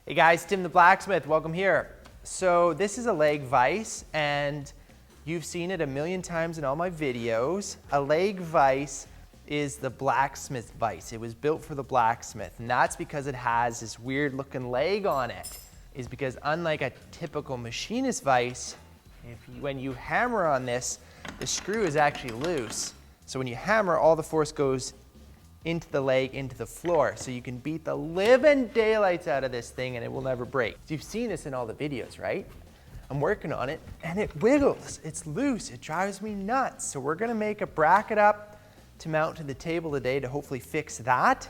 Hey guys, Tim the Blacksmith, welcome here. So this is a leg vise, and you've seen it a million times in all my videos. A leg vise is the blacksmith vise. It was built for the blacksmith, and that's because it has this weird looking leg on it. Is because unlike a typical machinist vise, when you hammer on this, the screw is actually loose. So when you hammer, all the force goes into the leg, into the floor. So you can beat the living daylights out of this thing and it will never break. You've seen this in all the videos, right? I'm working on it and it wiggles. It's loose. It drives me nuts. So we're gonna make a bracket up to mount to the table today to hopefully fix that.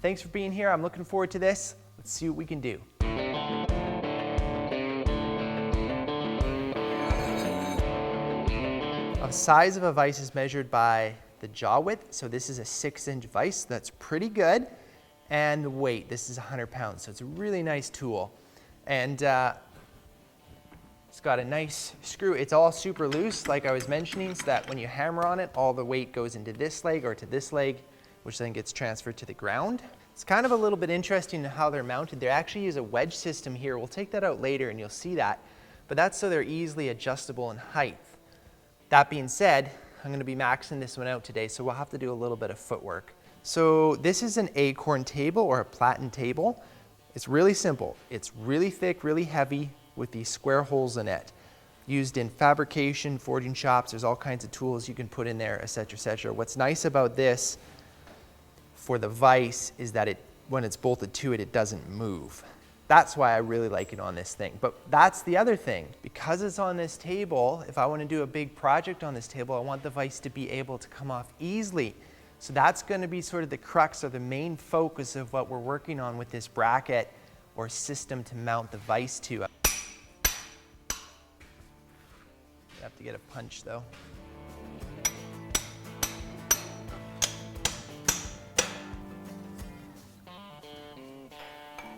Thanks for being here. I'm looking forward to this. Let's see what we can do. The size of a vise is measured by the jaw width. So this is a 6-inch vise. That's pretty good. And the weight, this is 100 pounds. So it's a really nice tool. And it's got a nice screw. It's all super loose, like I was mentioning, so that when you hammer on it, all the weight goes into this leg or to this leg, which then gets transferred to the ground. It's kind of a little bit interesting how they're mounted. They actually use a wedge system here. We'll take that out later and you'll see that. But that's so they're easily adjustable in height. That being said, I'm gonna be maxing this one out today, so we'll have to do a little bit of footwork. So this is an acorn table or a platen table. It's really simple. It's really thick, really heavy with these square holes in it. Used in fabrication, forging shops, there's all kinds of tools you can put in there, etc., etc. What's nice about this for the vise is that when it's bolted to it, it doesn't move. That's why I really like it on this thing. But that's the other thing. Because it's on this table, if I want to do a big project on this table, I want the vise to be able to come off easily. So that's going to be sort of the crux or the main focus of what we're working on with this bracket or system to mount the vise to. You have to get a punch though.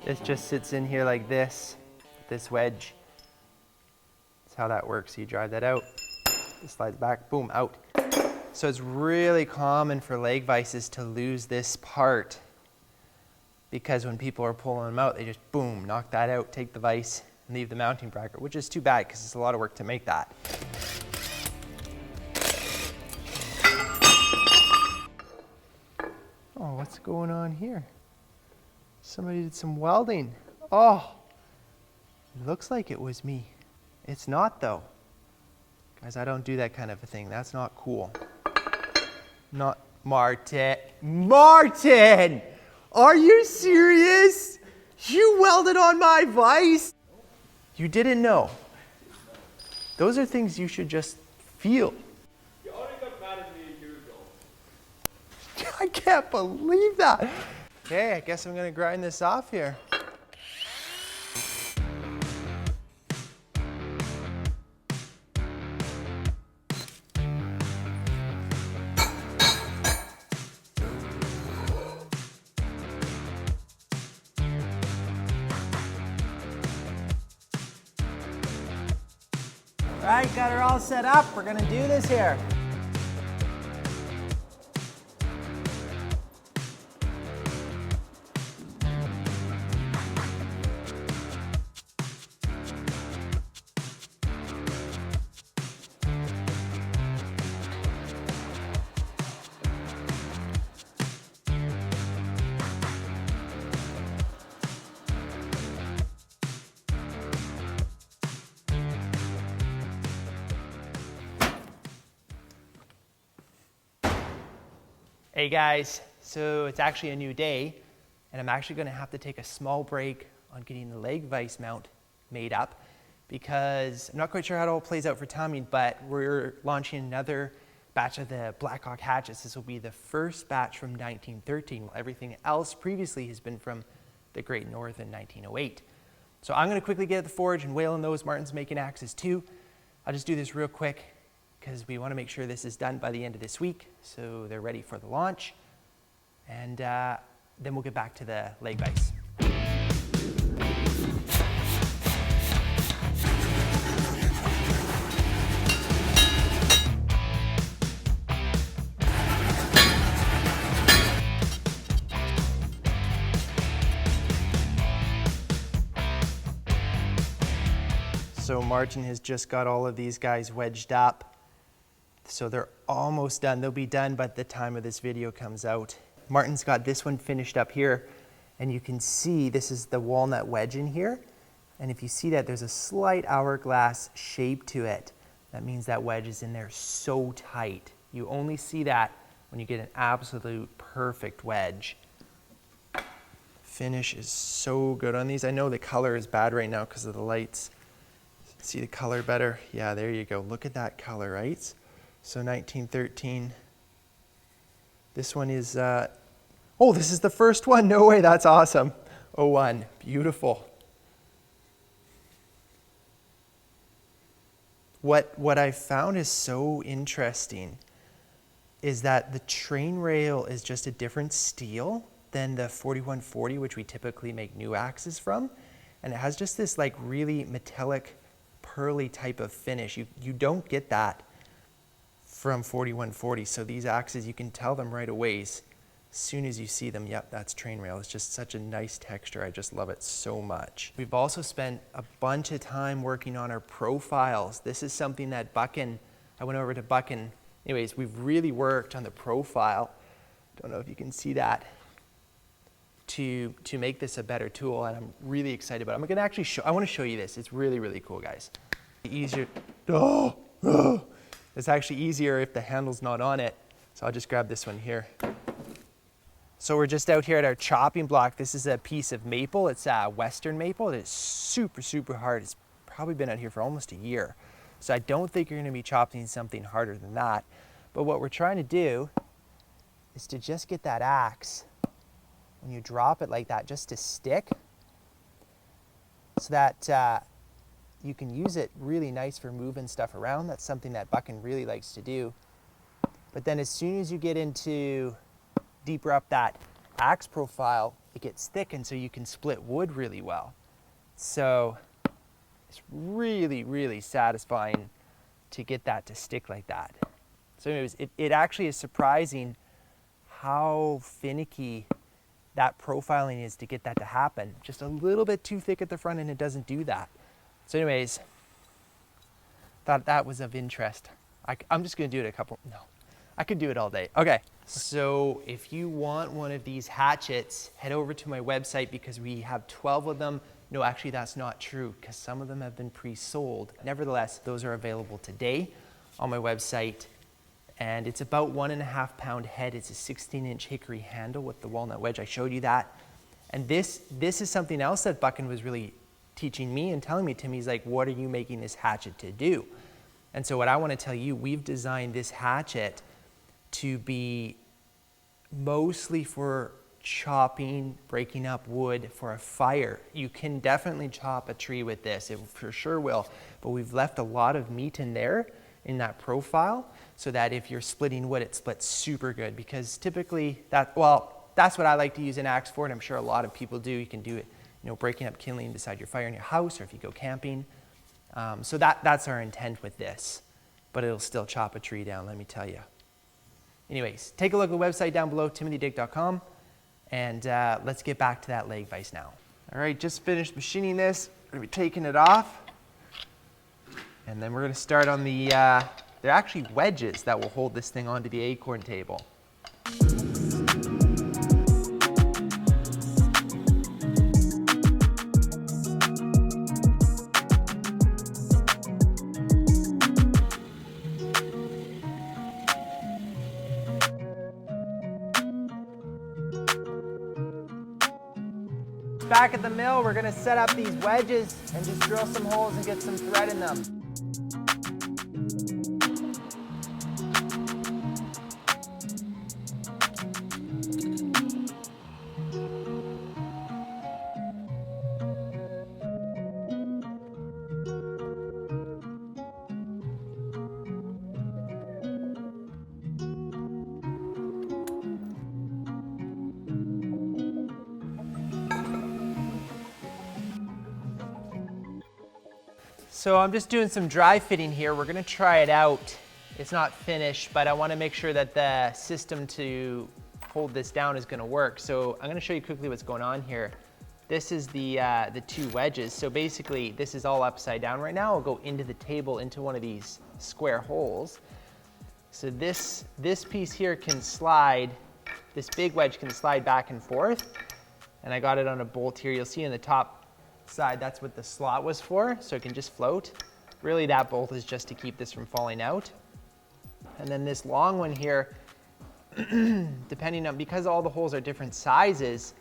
This just sits in here like this wedge. That's how that works. So you drive that out, it slides back, boom, out. So it's really common for leg vises to lose this part because when people are pulling them out, they just boom, knock that out, take the vise, and leave the mounting bracket, which is too bad because it's a lot of work to make that. Oh, what's going on here? Somebody did some welding. Oh, it looks like it was me. It's not though. Guys, I don't do that kind of a thing. That's not cool. Not Martin. Martin! Are you serious? You welded on my vise? You didn't know. Those are things you should just feel. You already got mad at me a year ago. I can't believe that. Okay, I guess I'm gonna grind this off here. All right, got her all set up. We're gonna do this here. Hey guys, so it's actually a new day and I'm actually going to have to take a small break on getting the leg vise mount made up because I'm not quite sure how it all plays out for timing, but we're launching another batch of the Blackhawk hatchets. This will be the first batch from 1913. Everything else previously has been from the Great North in 1908. So I'm going to quickly get at the forge and whale in those. Martin's making axes too. I'll just do this real quick because we want to make sure this is done by the end of this week so they're ready for the launch. And then we'll get back to the leg vise. So Martin has just got all of these guys wedged up. So they're almost done. They'll be done by the time of this video comes out. Martin's got this one finished up here, and you can see this is the walnut wedge in here. And if you see that, there's a slight hourglass shape to it. That means that wedge is in there so tight. You only see that when you get an absolute perfect wedge. Finish is so good on these. I know the color is bad right now because of the lights. See the color better? Yeah, there you go. Look at that color, right? So 1913. This one is, oh, this is the first one. No way, that's awesome. 01, beautiful. What I found is so interesting is that the train rail is just a different steel than the 4140, which we typically make new axes from. And it has just this like really metallic, pearly type of finish. You don't get that from 4140. So these axes, you can tell them right away as soon as you see them, yep, that's train rail. It's just such a nice texture. I just love it so much. We've also spent a bunch of time working on our profiles. This is something that Buchan, I went over to Buchan. Anyways, we've really worked on the profile. Don't know if you can see that. To make this a better tool, and I'm really excited about it. I'm gonna actually I want to show you this. It's really, really cool, guys. Easier. It's actually easier if the handle's not on it. So I'll just grab this one here. So we're just out here at our chopping block. This is a piece of maple. It's Western maple. It is super, super hard. It's probably been out here for almost a year. So I don't think you're gonna be chopping something harder than that. But what we're trying to do is to just get that axe, when you drop it like that, just to stick, so that you can use it really nice for moving stuff around. That's something that Buchan really likes to do. But then as soon as you get into deeper up that axe profile, it gets thick, and so you can split wood really well. So it's really, really satisfying to get that to stick like that. So anyways, it actually is surprising how finicky that profiling is to get that to happen. Just a little bit too thick at the front and it doesn't do that. So anyways, thought that was of interest. I'm just gonna do it I could do it all day. Okay, so if you want one of these hatchets, head over to my website because we have 12 of them. No, actually that's not true because some of them have been pre-sold. Nevertheless, those are available today on my website. And it's about 1.5 pound head. It's a 16-inch hickory handle with the walnut wedge. I showed you that. And this is something else that Buchan was really teaching me and telling me. Timmy's like, what are you making this hatchet to do? And so what I want to tell you, we've designed this hatchet to be mostly for chopping, breaking up wood for a fire. You can definitely chop a tree with this. It for sure will. But we've left a lot of meat in there in that profile, so that if you're splitting wood, it splits super good, because typically that's what I like to use an axe for, and I'm sure a lot of people do. You can do it, breaking up kindling beside your fire in your house, or if you go camping. So that's our intent with this, but it'll still chop a tree down, let me tell you. Anyways, take a look at the website down below, timothydick.com, and let's get back to that leg vise now. All right, just finished machining this. I'm gonna be taking it off. And then we're going to start on the, they're actually wedges that will hold this thing onto the acorn table. Back at the mill, we're going to set up these wedges and just drill some holes and get some thread in them. So I'm just doing some dry fitting here. We're gonna try it out. It's not finished, but I wanna make sure that the system to hold this down is gonna work. So I'm gonna show you quickly what's going on here. this is the two wedges. So basically, this is all upside down right now. I'll go into the table into one of these square holes. So this piece here can slide, this big wedge can slide back and forth. And I got it on a bolt here. You'll see on the top side, that's what the slot was for, so it can just float. Really, that bolt is just to keep this from falling out. And then this long one here, depending on, because all the holes are different sizes,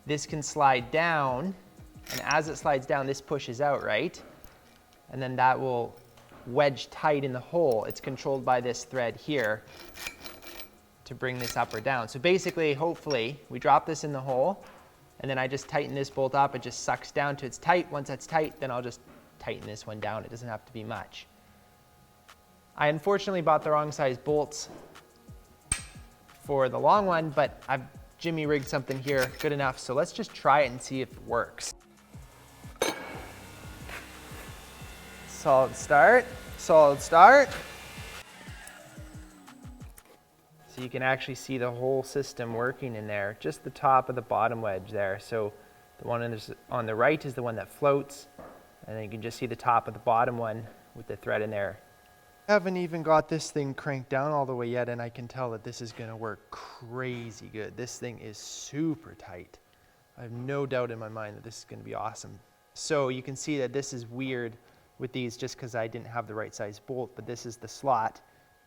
this can slide down, and as it slides down, this pushes out, right? And then that will wedge tight in the hole. It's controlled by this thread here to bring this up or down. So basically, hopefully, we drop this in the hole, and then I just tighten this bolt up. It just sucks down to it's tight. Once that's tight, then I'll just tighten this one down. It doesn't have to be much. I unfortunately bought the wrong size bolts for the long one, but I've Jimmy rigged something here good enough. So let's just try it and see if it works. Solid start, solid start. So you can actually see the whole system working in there, just the top of the bottom wedge there. So the one on the right is the one that floats, and then you can just see the top of the bottom one with the thread in there. I haven't even got this thing cranked down all the way yet, and I can tell that this is gonna work crazy good. This thing is super tight. I have no doubt in my mind that this is gonna be awesome. So you can see that this is weird with these just because I didn't have the right size bolt, but this is the slot.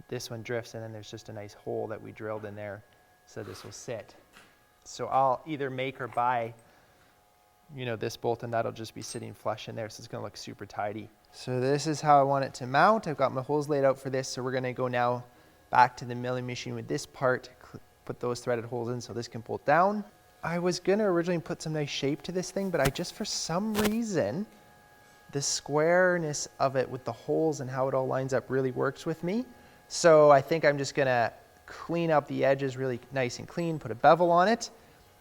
This one drifts, and then there's just a nice hole that we drilled in there, so this will sit. So I'll either make or buy, you know, this bolt, and that'll just be sitting flush in there, so it's gonna look super tidy. So this is how I want it to mount. I've got my holes laid out for this, so we're gonna go now back to the milling machine with this part, put those threaded holes in so this can bolt down. I was gonna originally put some nice shape to this thing, but I just, for some reason, the squareness of it with the holes and how it all lines up really works with me. So I think I'm just gonna clean up the edges really nice and clean, put a bevel on it,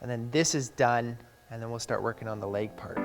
and then this is done, and then we'll start working on the leg part.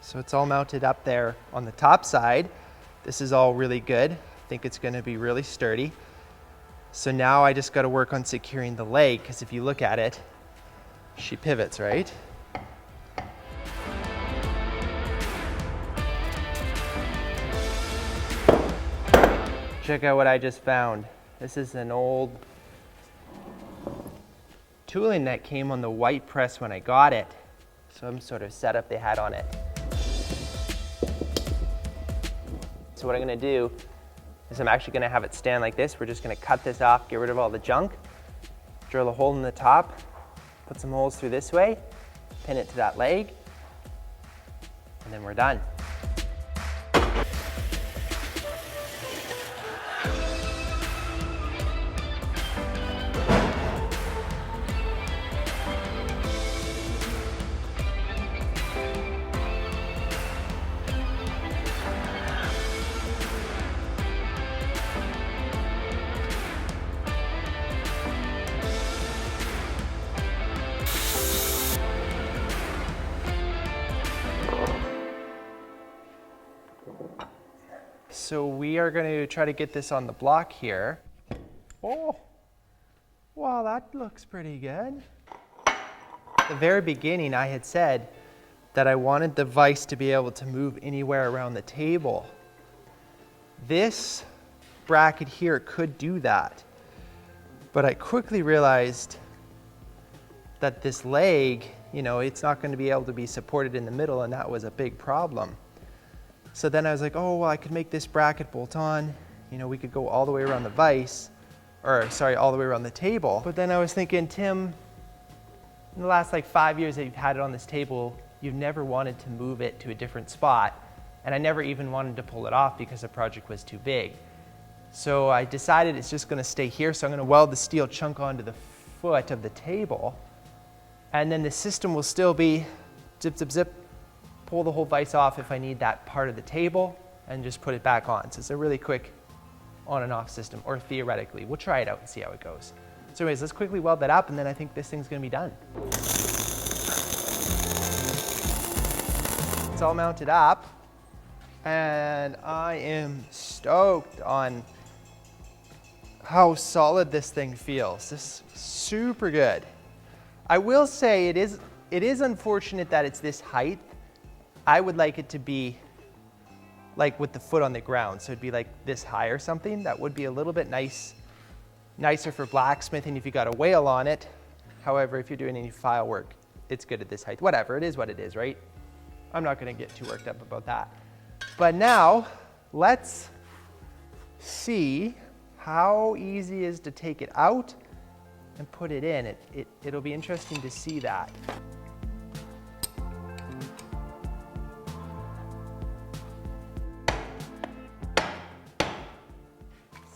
So it's all mounted up there on the top side. This is all really good. I think it's gonna be really sturdy. So now I just gotta work on securing the leg, because if you look at it, she pivots, right? Check out what I just found. This is an old tooling that came on the white press when I got it. Some sort of setup they had on it. So what I'm gonna do is I'm actually gonna have it stand like this. We're just gonna cut this off, get rid of all the junk, drill a hole in the top, put some holes through this way, pin it to that leg, and then we're done. So we are going to try to get this on the block here. Oh, wow, that looks pretty good. At the very beginning, I had said that I wanted the vise to be able to move anywhere around the table. This bracket here could do that, but I quickly realized that this leg, you know, it's not going to be able to be supported in the middle, and that was a big problem. So then I was like, oh, well, I could make this bracket bolt on. You know, we could go all the way around the vise, or sorry, all the way around the table. But then I was thinking, Tim, in the last like 5 years that you've had it on this table, you've never wanted to move it to a different spot. And I never even wanted to pull it off because the project was too big. So I decided it's just gonna stay here. So I'm gonna weld the steel chunk onto the foot of the table. And then the system will still be zip, zip, zip, pull the whole vise off if I need that part of the table and just put it back on. So it's a really quick on and off system, or theoretically. We'll try it out and see how it goes. So anyways, let's quickly weld that up and then I think this thing's gonna be done. It's all mounted up and I am stoked on how solid this thing feels. This is super good. I will say it is unfortunate that it's this height. I would like it to be like with the foot on the ground. So it'd be like this high or something. That would be a little bit nicer for blacksmithing if you got a whale on it. However, if you're doing any file work, it's good at this height. Whatever, it is what it is, right? I'm not gonna get too worked up about that. But now, let's see how easy it is to take it out and put it in. It'll be interesting to see that.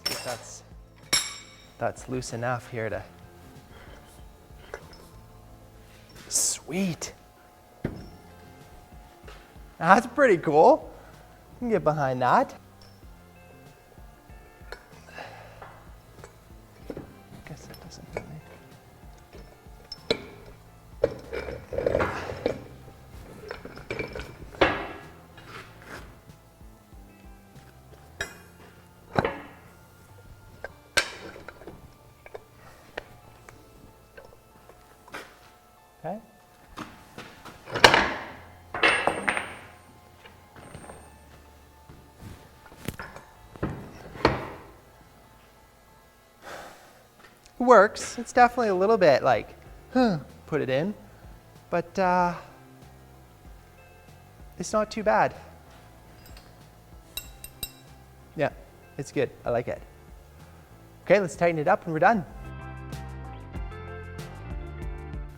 See if that's loose enough here to. Sweet. That's pretty cool. You can get behind that. Guess that doesn't really. Okay. Works. It's definitely a little bit like, put it in, but it's not too bad. Yeah, it's good. I like it. Okay, let's tighten it up and we're done.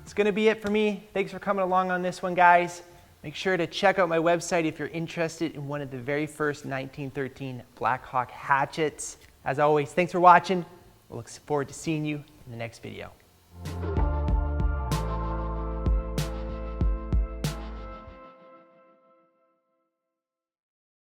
It's gonna be it for me. Thanks for coming along on this one, guys. Make sure to check out my website if you're interested in one of the very first 1913 Blackhawk hatchets. As always, thanks for watching. We'll look forward to seeing you in the next video.